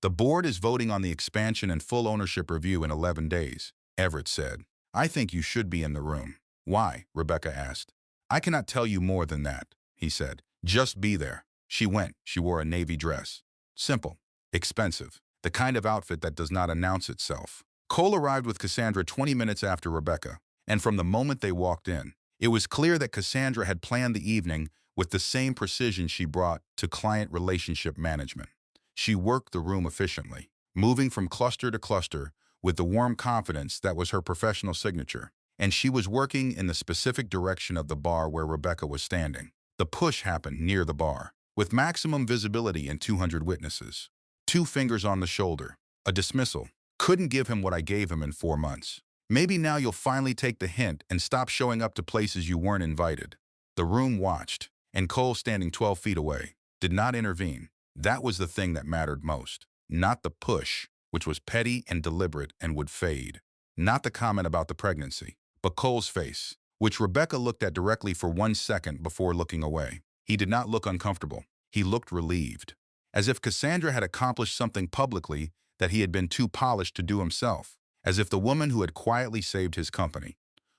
"The board is voting on the expansion and full ownership review in 11 days, Everett said. "I think you should be in the room." "Why?" Rebecca asked. "I cannot tell you more than that," he said. "Just be there." She went. She wore a navy dress. Simple. Expensive. The kind of outfit that does not announce itself. Cole arrived with Cassandra 20 minutes after Rebecca, and from the moment they walked in, it was clear that Cassandra had planned the evening with the same precision she brought to client relationship management. She worked the room efficiently, moving from cluster to cluster with the warm confidence that was her professional signature, and she was working in the specific direction of the bar where Rebecca was standing. The push happened near the bar, with maximum visibility and 200 witnesses. 2 fingers on the shoulder. A dismissal. "Couldn't give him what I gave him in 4 months. Maybe now you'll finally take the hint and stop showing up to places you weren't invited." The room watched, and Cole, standing 12 feet away, did not intervene. That was the thing that mattered most. Not the push, which was petty and deliberate and would fade. Not the comment about the pregnancy, but Cole's face, which Rebecca looked at directly for 1 second before looking away. He did not look uncomfortable. He looked relieved, as if Cassandra had accomplished something publicly that he had been too polished to do himself, as if the woman who had quietly saved his company,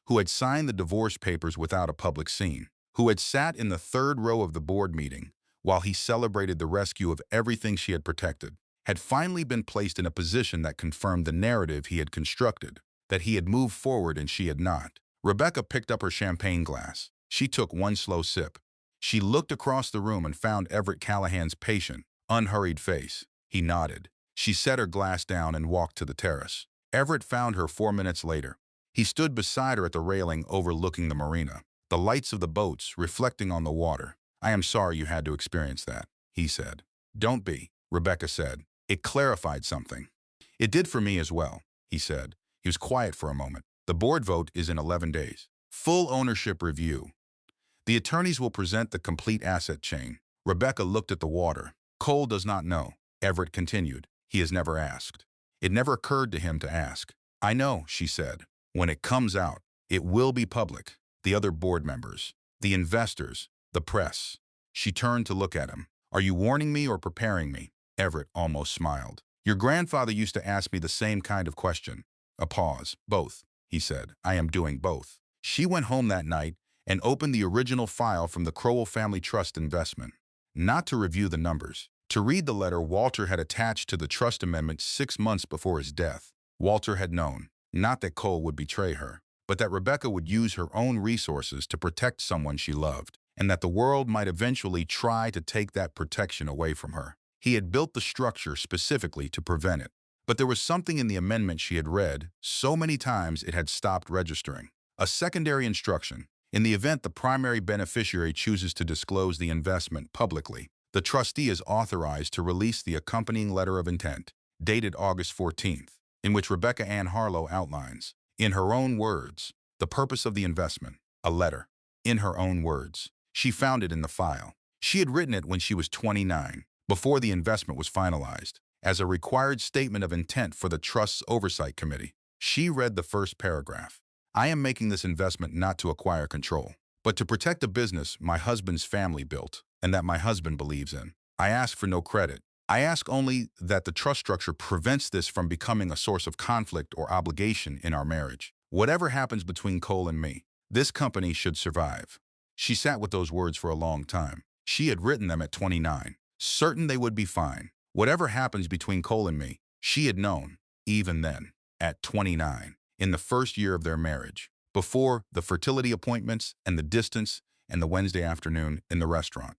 who had signed the divorce papers without a public scene, who had sat in the 3rd row of the board meeting while he celebrated the rescue of everything she had protected, had finally been placed in a position that confirmed the narrative he had constructed, that he had moved forward and she had not. Rebecca picked up her champagne glass. She took 1 slow sip. She looked across the room and found Everett Callahan's patient, unhurried face. He nodded. She set her glass down and walked to the terrace. Everett found her 4 minutes later. He stood beside her at the railing overlooking the marina, the lights of the boats reflecting on the water. "I am sorry you had to experience that," he said. "Don't be," Rebecca said. It clarified something. "It did for me as well," he said. He was quiet for a moment. "The board vote is in 11 days. Full ownership review. The attorneys will present the complete asset chain." Rebecca looked at the water. "Cole does not know," Everett continued. "He has never asked. It never occurred to him to ask." "I know," she said. "When it comes out, it will be public. The other board members, the investors, the press." She turned to look at him. "Are you warning me or preparing me?" Everett almost smiled. "Your grandfather used to ask me the same kind of question." A pause. "Both," he said. "I am doing both." She went home that night and opened the original file from the Crowell Family Trust investment. Not to review the numbers, to read the letter Walter had attached to the trust amendment 6 months before his death. Walter had known, not that Cole would betray her, but that Rebecca would use her own resources to protect someone she loved, and that the world might eventually try to take that protection away from her. He had built the structure specifically to prevent it. But there was something in the amendment she had read so many times it had stopped registering. A secondary instruction. In the event the primary beneficiary chooses to disclose the investment publicly, the trustee is authorized to release the accompanying letter of intent, dated August 14th, in which Rebecca Ann Harlow outlines, in her own words, the purpose of the investment, a letter. In her own words. She found it in the file. She had written it when she was 29, before the investment was finalized, as a required statement of intent for the Trust's Oversight Committee. She read the first paragraph. I am making this investment not to acquire control, but to protect a business my husband's family built and that my husband believes in. I ask for no credit. I ask only that the trust structure prevents this from becoming a source of conflict or obligation in our marriage. Whatever happens between Cole and me, this company should survive. She sat with those words for a long time. She had written them at 29, certain they would be fine. Whatever happens between Cole and me, she had known, even then, at 29, in the first year of their marriage, before the fertility appointments and the distance and the Wednesday afternoon in the restaurant,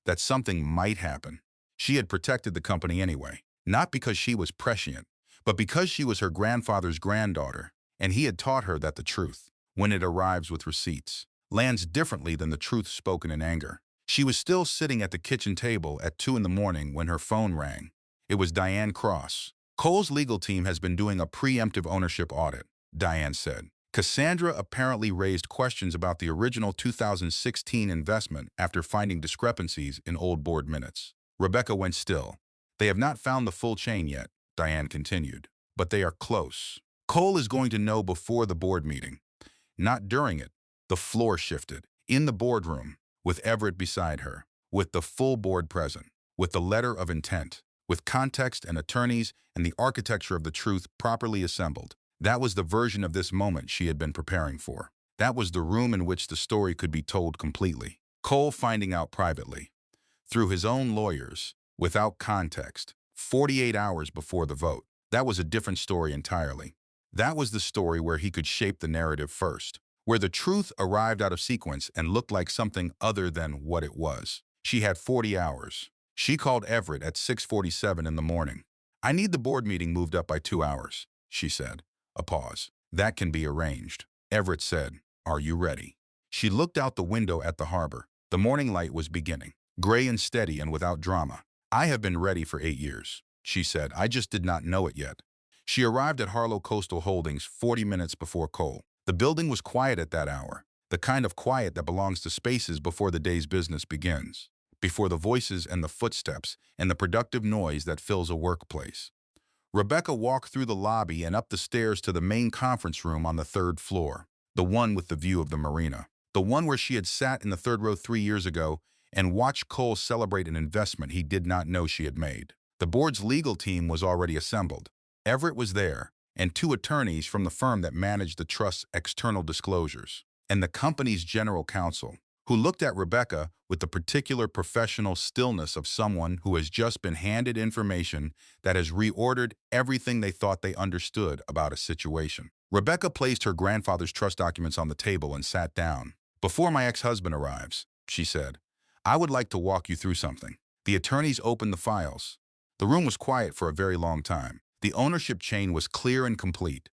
that something might happen. She had protected the company anyway, not because she was prescient, but because she was her grandfather's granddaughter, and he had taught her that the truth, when it arrives with receipts, lands differently than the truth spoken in anger. She was still sitting at the kitchen table at 2 in the morning when her phone rang. It was Diane Cross. Cole's legal team has been doing a preemptive ownership audit, Diane said. Cassandra apparently raised questions about the original 2016 investment after finding discrepancies in old board minutes. Rebecca went still. They have not found the full chain yet, Diane continued, but they are close. Cole is going to know before the board meeting, not during it. The floor shifted. In the boardroom, with Everett beside her, with the full board present, with the letter of intent, with context and attorneys and the architecture of the truth properly assembled. That was the version of this moment she had been preparing for. That was the room in which the story could be told completely. Cole finding out privately, through his own lawyers, without context, 48 hours before the vote. That was a different story entirely. That was the story where he could shape the narrative first, where the truth arrived out of sequence and looked like something other than what it was. She had 40 hours. She called Everett at 6:47 in the morning. I need the board meeting moved up by 2 hours, she said. A pause. That can be arranged. Everett said, are you ready? She looked out the window at the harbor. The morning light was beginning, gray and steady and without drama. I have been ready for 8 years, she said. I just did not know it yet. She arrived at Harlow Coastal Holdings 40 minutes before Cole. The building was quiet at that hour, the kind of quiet that belongs to spaces before the day's business begins, before the voices and the footsteps and the productive noise that fills a workplace. Rebecca walked through the lobby and up the stairs to the main conference room on the 3rd floor, the one with the view of the marina, the one where she had sat in the 3rd row 3 years ago and watched Cole celebrate an investment he did not know she had made. The board's legal team was already assembled. Everett was there, and 2 attorneys from the firm that managed the trust's external disclosures, and the company's general counsel, who looked at Rebecca with the particular professional stillness of someone who has just been handed information that has reordered everything they thought they understood about a situation. Rebecca placed her grandfather's trust documents on the table and sat down. Before my ex-husband arrives, she said, I would like to walk you through something. The attorneys opened the files. The room was quiet for a very long time. The ownership chain was clear and complete.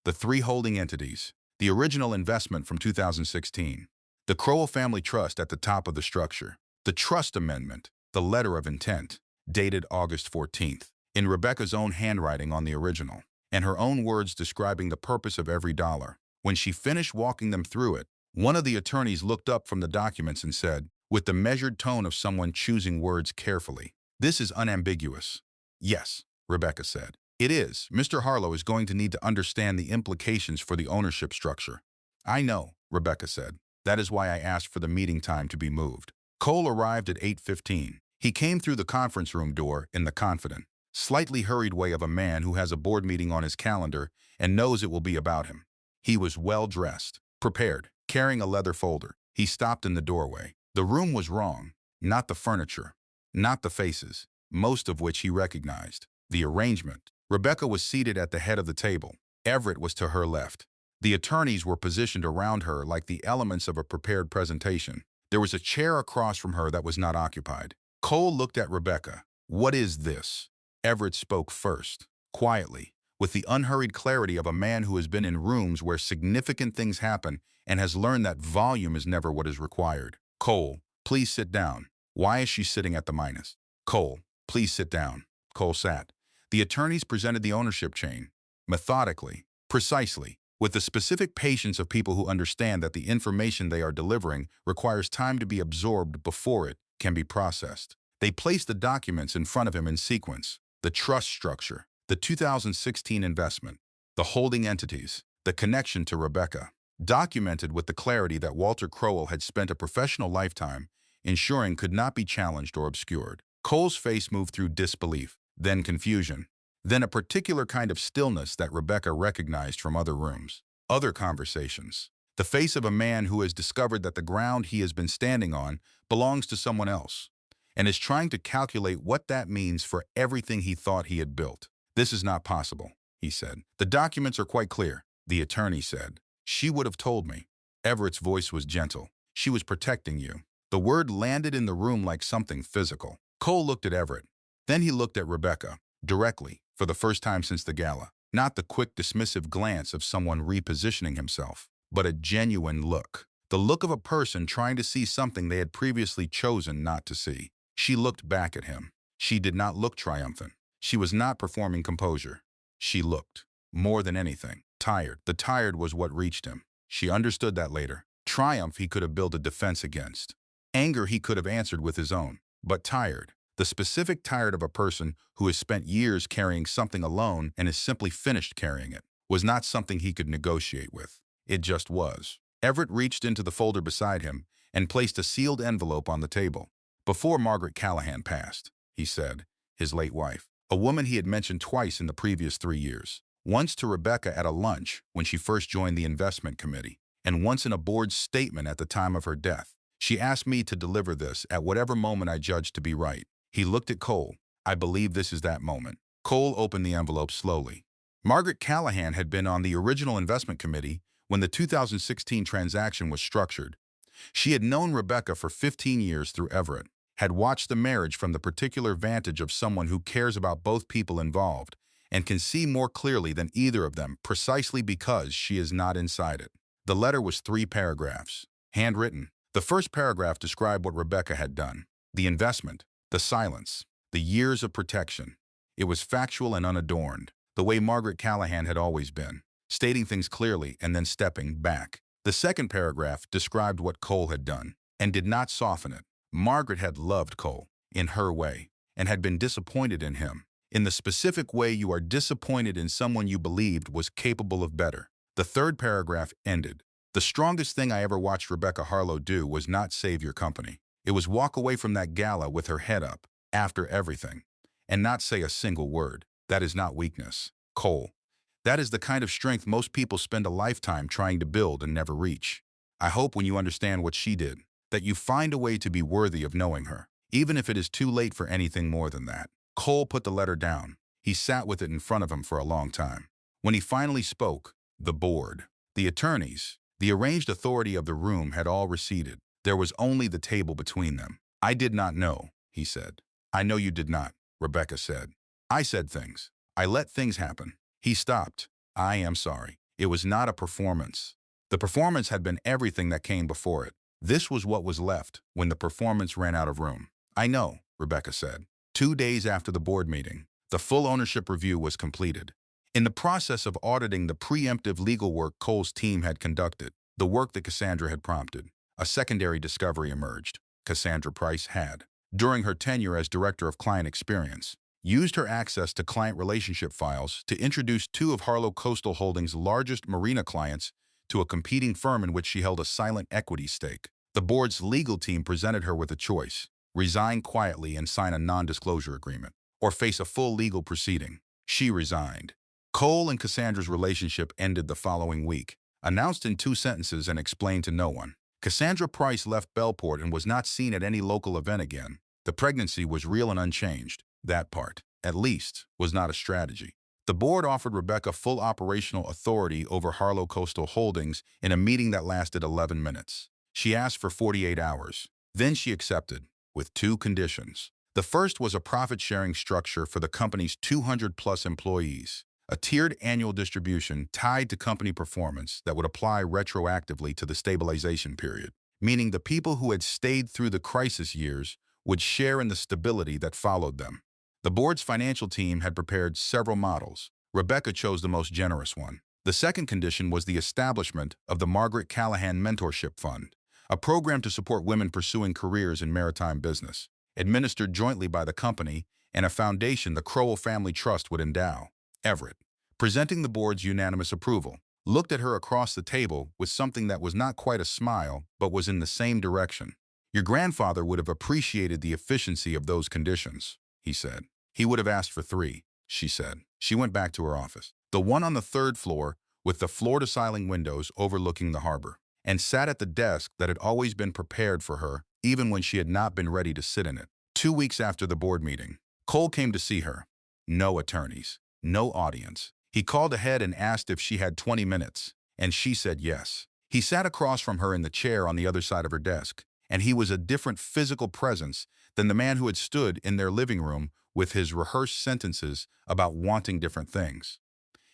The 3 holding entities, the original investment from 2016, the Crowell family trust at the top of the structure, the trust amendment, the letter of intent, dated August 14th, in Rebecca's own handwriting on the original, and her own words describing the purpose of every dollar. When she finished walking them through it, one of the attorneys looked up from the documents and said, with the measured tone of someone choosing words carefully, this is unambiguous. Yes, Rebecca said. It is. Mr. Harlow is going to need to understand the implications for the ownership structure. I know, Rebecca said. That is why I asked for the meeting time to be moved. Cole arrived at 8:15. He came through the conference room door in the confident, slightly hurried way of a man who has a board meeting on his calendar and knows it will be about him. He was well dressed, prepared, carrying a leather folder. He stopped in the doorway. The room was wrong, not the furniture, not the faces, most of which he recognized. The arrangement. Rebecca was seated at the head of the table. Everett was to her left. The attorneys were positioned around her like the elements of a prepared presentation. There was a chair across from her that was not occupied. Cole looked at Rebecca. What is this? Everett spoke first, quietly, with the unhurried clarity of a man who has been in rooms where significant things happen and has learned that volume is never what is required. Cole, please sit down. Why is she sitting at the minus? Cole, please sit down. Cole sat. The attorneys presented the ownership chain, methodically, precisely, with the specific patience of people who understand that the information they are delivering requires time to be absorbed before it can be processed. They placed the documents in front of him in sequence: the trust structure, the 2016 investment, the holding entities, the connection to Rebecca, documented with the clarity that Walter Crowell had spent a professional lifetime ensuring could not be challenged or obscured. Cole's face moved through disbelief, then confusion, then a particular kind of stillness that Rebecca recognized from other rooms, other conversations. The face of a man who has discovered that the ground he has been standing on belongs to someone else, and is trying to calculate what that means for everything he thought he had built. This is not possible, he said. The documents are quite clear, the attorney said. She would have told me. Everett's voice was gentle. She was protecting you. The word landed in the room like something physical. Cole looked at Everett. Then he looked at Rebecca, directly, for the first time since the gala. Not the quick, dismissive glance of someone repositioning himself, but a genuine look. The look of a person trying to see something they had previously chosen not to see. She looked back at him. She did not look triumphant. She was not performing composure. She looked, more than anything, tired. The tired was what reached him. She understood that later. Triumph he could have built a defense against. Anger he could have answered with his own. But tired, the specific tired of a person who has spent years carrying something alone and is simply finished carrying it, was not something he could negotiate with. It just was. Everett reached into the folder beside him and placed a sealed envelope on the table. Before Margaret Callahan passed, he said, his late wife, a woman he had mentioned twice in the previous 3 years. Once to Rebecca at a lunch when she first joined the investment committee, and once in a board statement at the time of her death. She asked me to deliver this at whatever moment I judged to be right. He looked at Cole. I believe this is that moment. Cole opened the envelope slowly. Margaret Callahan had been on the original investment committee when the 2016 transaction was structured. She had known Rebecca for 15 years through Everett, had watched the marriage from the particular vantage of someone who cares about both people involved and can see more clearly than either of them precisely because she is not inside it. The letter was 3 paragraphs, handwritten. The first paragraph described what Rebecca had done: the investment, the silence, the years of protection. It was factual and unadorned, the way Margaret Callahan had always been, stating things clearly and then stepping back. The second paragraph described what Cole had done, and did not soften it. Margaret had loved Cole, in her way, and had been disappointed in him, in the specific way you are disappointed in someone you believed was capable of better. The third paragraph ended. The strongest thing I ever watched Rebecca Harlow do was not save your company. It was walk away from that gala with her head up, after everything, and not say a single word. That is not weakness, Cole. That is the kind of strength most people spend a lifetime trying to build and never reach. I hope when you understand what she did, that you find a way to be worthy of knowing her, even if it is too late for anything more than that. Cole put the letter down. He sat with it in front of him for a long time. When he finally spoke, the board, the attorneys, the arranged authority of the room had all receded. There was only the table between them. I did not know, he said. I know you did not, Rebecca said. I said things. I let things happen. He stopped. I am sorry. It was not a performance. The performance had been everything that came before it. This was what was left when the performance ran out of room. I know, Rebecca said. 2 days after the board meeting, the full ownership review was completed. In the process of auditing the preemptive legal work Cole's team had conducted, the work that Cassandra had prompted, a secondary discovery emerged. Cassandra Price had, during her tenure as Director of Client Experience, used her access to client relationship files to introduce 2 of Harlow Coastal Holdings' largest marina clients to a competing firm in which she held a silent equity stake. The board's legal team presented her with a choice: resign quietly and sign a non-disclosure agreement, or face a full legal proceeding. She resigned. Cole and Cassandra's relationship ended the following week, announced in 2 sentences and explained to no one. Cassandra Price left Bellport and was not seen at any local event again. The pregnancy was real and unchanged. That part, at least, was not a strategy. The board offered Rebecca full operational authority over Harlow Coastal Holdings in a meeting that lasted 11 minutes. She asked for 48 hours. Then she accepted, with 2 conditions. The first was a profit-sharing structure for the company's 200-plus employees, a tiered annual distribution tied to company performance that would apply retroactively to the stabilization period, meaning the people who had stayed through the crisis years would share in the stability that followed them. The board's financial team had prepared several models. Rebecca chose the most generous one. The second condition was the establishment of the Margaret Callahan Mentorship Fund, a program to support women pursuing careers in maritime business, administered jointly by the company and a foundation the Crowell Family Trust would endow. Everett, presenting the board's unanimous approval, looked at her across the table with something that was not quite a smile but was in the same direction. Your grandfather would have appreciated the efficiency of those conditions, he said. He would have asked for 3, she said. She went back to her office, the one on the 3rd floor with the floor-to-ceiling windows overlooking the harbor, and sat at the desk that had always been prepared for her, even when she had not been ready to sit in it. 2 weeks after the board meeting, Cole came to see her. No attorneys, no audience. He called ahead and asked if she had 20 minutes, and she said yes. He sat across from her in the chair on the other side of her desk, and he was a different physical presence than the man who had stood in their living room with his rehearsed sentences about wanting different things.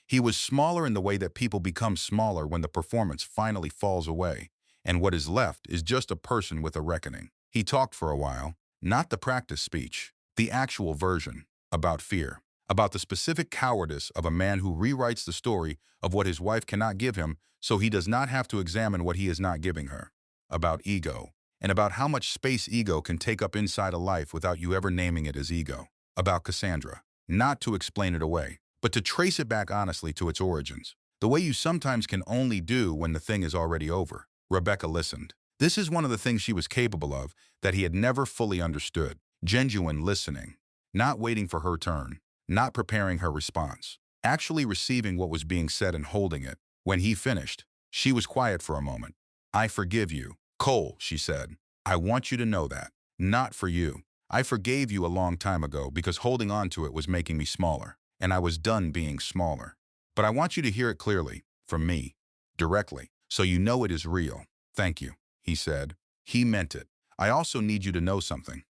He was smaller in the way that people become smaller when the performance finally falls away, and what is left is just a person with a reckoning. He talked for a while, not the practice speech, the actual version, about fear, about the specific cowardice of a man who rewrites the story of what his wife cannot give him so he does not have to examine what he is not giving her, about ego, and about how much space ego can take up inside a life without you ever naming it as ego, about Cassandra, not to explain it away, but to trace it back honestly to its origins, the way you sometimes can only do when the thing is already over. Rebecca listened. This is one of the things she was capable of that he had never fully understood. Genuine listening, not waiting for her turn, not preparing her response, actually receiving what was being said and holding it. When he finished, she was quiet for a moment. I forgive you, Cole, she said. I want you to know that. Not for you. I forgave you a long time ago because holding on to it was making me smaller, and I was done being smaller. But I want you to hear it clearly, from me, directly, so you know it is real. Thank you, he said. He meant it. I also need you to know something.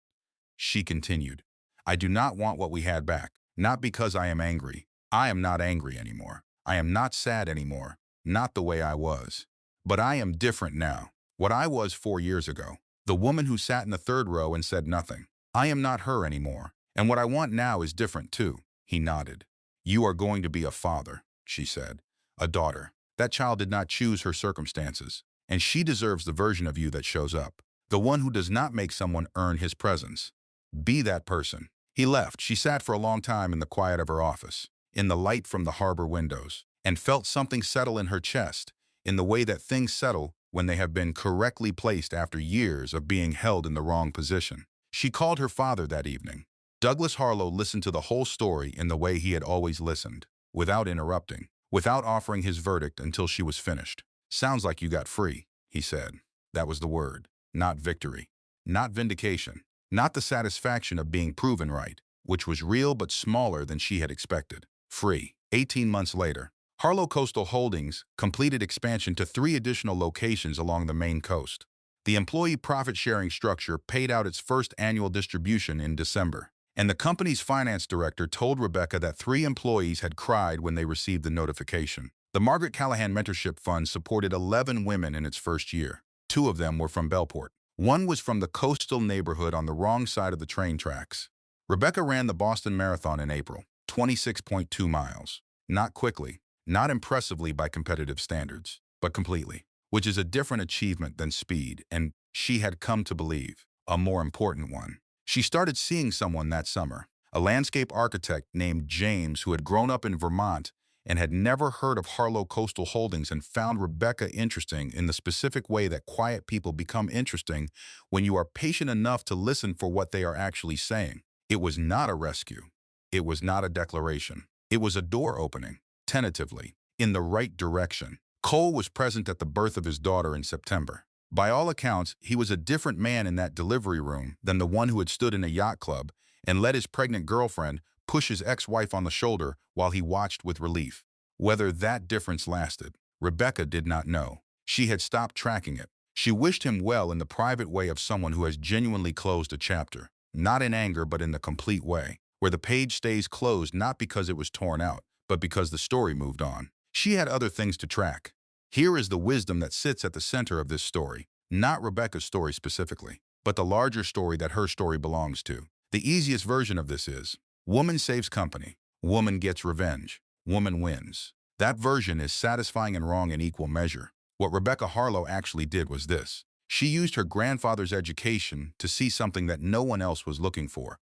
She continued. I do not want what we had back, not because I am angry. I am not angry anymore. I am not sad anymore, not the way I was. But I am different now, what I was 4 years ago. The woman who sat in the 3rd row and said nothing. I am not her anymore, and what I want now is different too. He nodded. You are going to be a father, she said. A daughter. That child did not choose her circumstances, and she deserves the version of you that shows up, the one who does not make someone earn his presence. Be that person. He left. She sat for a long time in the quiet of her office, in the light from the harbor windows, and felt something settle in her chest, in the way that things settle when they have been correctly placed after years of being held in the wrong position. She called her father that evening. Douglas Harlow listened to the whole story in the way he had always listened, without interrupting, without offering his verdict until she was finished. Sounds like you got free, he said. That was the word. Not victory. Not vindication. Not the satisfaction of being proven right, which was real but smaller than she had expected. Free. 18 months later, Harlow Coastal Holdings completed expansion to 3 additional locations along the Maine coast. The employee profit-sharing structure paid out its first annual distribution in December, and the company's finance director told Rebecca that 3 employees had cried when they received the notification. The Margaret Callahan Mentorship Fund supported 11 women in its first year. 2 of them were from Bellport. 1 was from the coastal neighborhood on the wrong side of the train tracks. Rebecca ran the Boston Marathon in April, 26.2 miles. Not quickly, not impressively by competitive standards, but completely, which is a different achievement than speed, and she had come to believe, a more important one. She started seeing someone that summer, a landscape architect named James who had grown up in Vermont and had never heard of Harlow Coastal Holdings and found Rebecca interesting in the specific way that quiet people become interesting when you are patient enough to listen for what they are actually saying. It was not a rescue. It was not a declaration. It was a door opening, tentatively, in the right direction. Cole was present at the birth of his daughter in September. By all accounts, he was a different man in that delivery room than the one who had stood in a yacht club and let his pregnant girlfriend push his ex-wife on the shoulder while he watched with relief. Whether that difference lasted, Rebecca did not know. She had stopped tracking it. She wished him well in the private way of someone who has genuinely closed a chapter. not in anger but in the complete way, where the page stays closed not because it was torn out, but because the story moved on. She had other things to track. Here is the wisdom that sits at the center of this story, not Rebecca's story specifically, but the larger story that her story belongs to. The easiest version of this is, woman saves company, woman gets revenge, woman wins. That version is satisfying and wrong in equal measure. What Rebecca Harlow actually did was this. She used her grandfather's education to see something that no one else was looking for.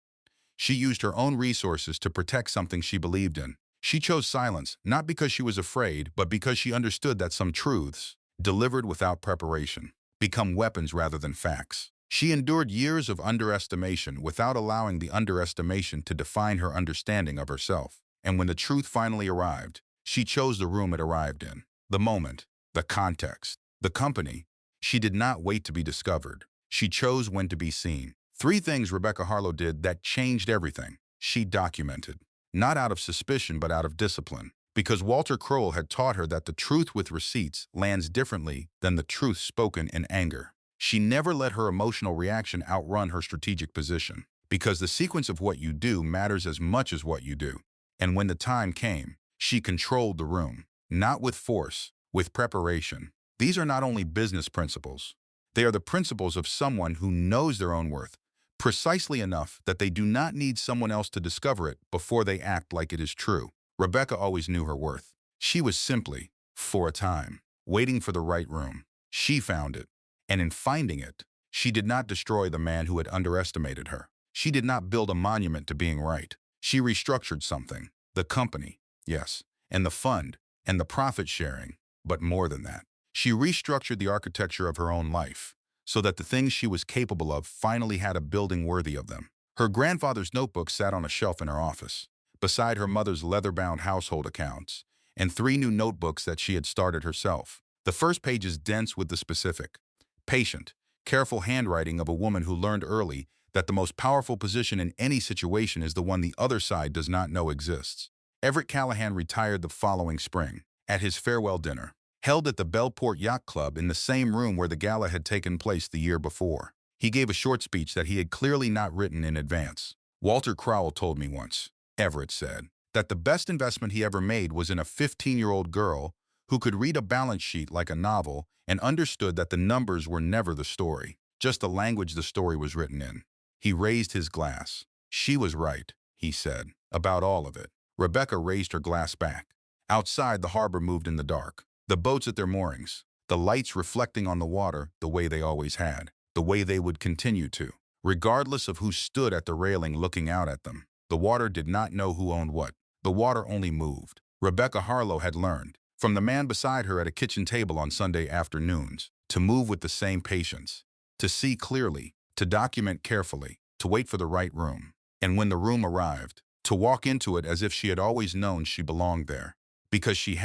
She used her own resources to protect something she believed in. She chose silence, not because she was afraid, but because she understood that some truths, delivered without preparation, become weapons rather than facts. She endured years of underestimation without allowing the underestimation to define her understanding of herself. And when the truth finally arrived, she chose the room it arrived in, the moment, the context, the company. She did not wait to be discovered. She chose when to be seen. Three things Rebecca Harlow did that changed everything. She documented, not out of suspicion but out of discipline, because Walter Crowell had taught her that the truth with receipts lands differently than the truth spoken in anger. She never let her emotional reaction outrun her strategic position, because the sequence of what you do matters as much as what you do. And when the time came, she controlled the room, not with force, with preparation. These are not only business principles. They are the principles of someone who knows their own worth, precisely enough that they do not need someone else to discover it before they act like it is true. Rebecca always knew her worth. She was simply, for a time, waiting for the right room. She found it. And in finding it, she did not destroy the man who had underestimated her. She did not build a monument to being right. She restructured something. The company, yes, and the fund, and the profit sharing. But more than that, she restructured the architecture of her own life, so that the things she was capable of finally had a building worthy of them. Her grandfather's notebook sat on a shelf in her office, beside her mother's leather-bound household accounts, and 3 new notebooks that she had started herself. The first page is dense with the specific, patient, careful handwriting of a woman who learned early that the most powerful position in any situation is the one the other side does not know exists. Everett Callahan retired the following spring, at his farewell dinner, held at the Bellport Yacht Club in the same room where the gala had taken place the year before. He gave a short speech that he had clearly not written in advance. Walter Crowell told me once, Everett said, that the best investment he ever made was in a 15-year-old girl who could read a balance sheet like a novel and understood that the numbers were never the story, just the language the story was written in. He raised his glass. She was right, he said, about all of it. Rebecca raised her glass back. Outside, the harbor moved in the dark. The boats at their moorings, the lights reflecting on the water the way they always had, the way they would continue to, regardless of who stood at the railing looking out at them. The water did not know who owned what. The water only moved. Rebecca Harlow had learned, from the man beside her at a kitchen table on Sunday afternoons, to move with the same patience, to see clearly, to document carefully, to wait for the right room. And when the room arrived, to walk into it as if she had always known she belonged there. Because she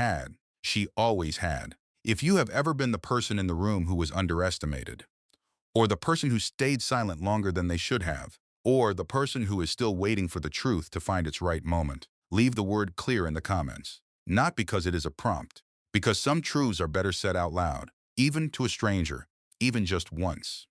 always had. If you have ever been the person in the room who was underestimated, or the person who stayed silent longer than they should have, or the person who is still waiting for the truth to find its right moment, leave the word clear in the comments. Not because it is a prompt, because some truths are better said out loud, even to a stranger, even just once.